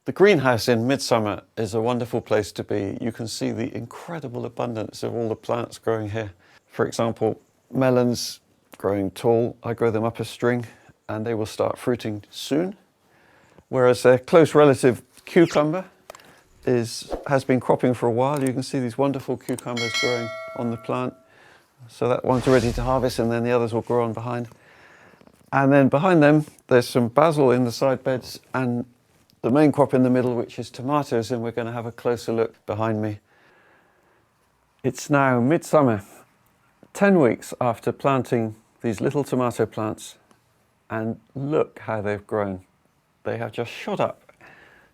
The greenhouse in midsummer is a wonderful place to be. You can see the incredible abundance of all the plants growing here. For example, melons growing tall. I grow them up a string and they will start fruiting soon. Whereas their close relative cucumber has been cropping for a while. You can see these wonderful cucumbers growing on the plant. So that one's ready to harvest and then the others will grow on behind. And then behind them, there's some basil in the side beds and the main crop in the middle, which is tomatoes, and we're going to have a closer look behind me. It's now midsummer, 10 weeks after planting these little tomato plants, and look how they've grown. They have just shot up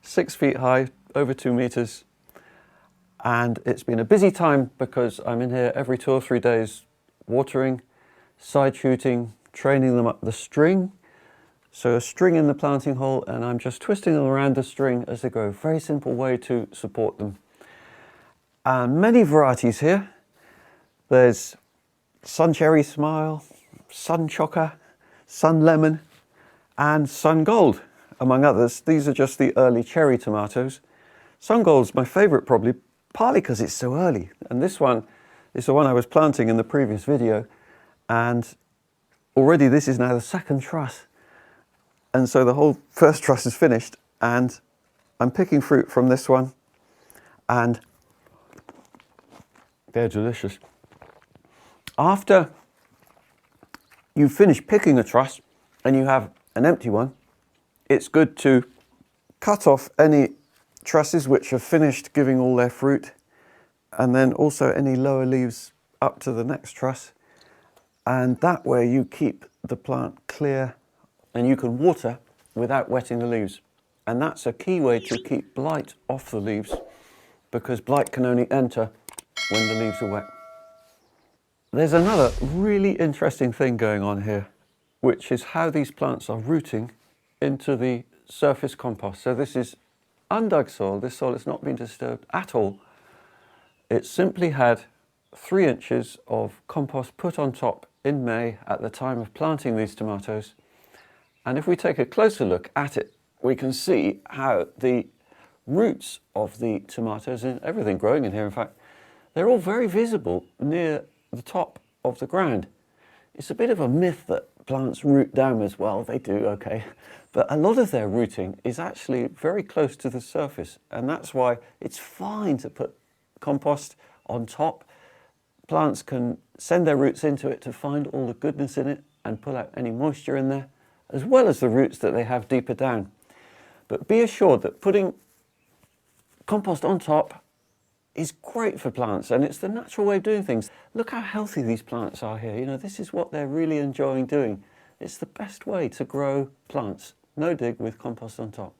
6 feet high, over 2 meters, and it's been a busy time because I'm in here every 2 or 3 days watering, side shooting, training them up the string. So a string in the planting hole and I'm just twisting them around the string as they grow. Very simple way to support them. And many varieties here. There's Sun Cherry Smile, Sun Chocker, Sun Lemon and Sun Gold, among others. These are just the early cherry tomatoes. Sun Gold's my favourite probably, partly because it's so early. And this one is the one I was planting in the previous video. And already this is now the second truss. And so the whole first truss is finished and I'm picking fruit from this one and they're delicious. After you finish picking a truss and you have an empty one, it's good to cut off any trusses which have finished giving all their fruit and then also any lower leaves up to the next truss. And that way you keep the plant clear and you can water without wetting the leaves. And that's a key way to keep blight off the leaves because blight can only enter when the leaves are wet. There's another really interesting thing going on here, which is how these plants are rooting into the surface compost. So this is undug soil. This soil has not been disturbed at all. It simply had 3 inches of compost put on top in May at the time of planting these tomatoes. And if we take a closer look at it, we can see how the roots of the tomatoes and everything growing in here, in fact, they're all very visible near the top of the ground. It's a bit of a myth that plants root down as well. They do, okay. But a lot of their rooting is actually very close to the surface. And that's why it's fine to put compost on top. Plants can send their roots into it to find all the goodness in it and pull out any moisture in there, as well as the roots that they have deeper down. But be assured that putting compost on top is great for plants and it's the natural way of doing things. Look how healthy these plants are here. You know, this is what they're really enjoying doing. It's the best way to grow plants. No dig with compost on top.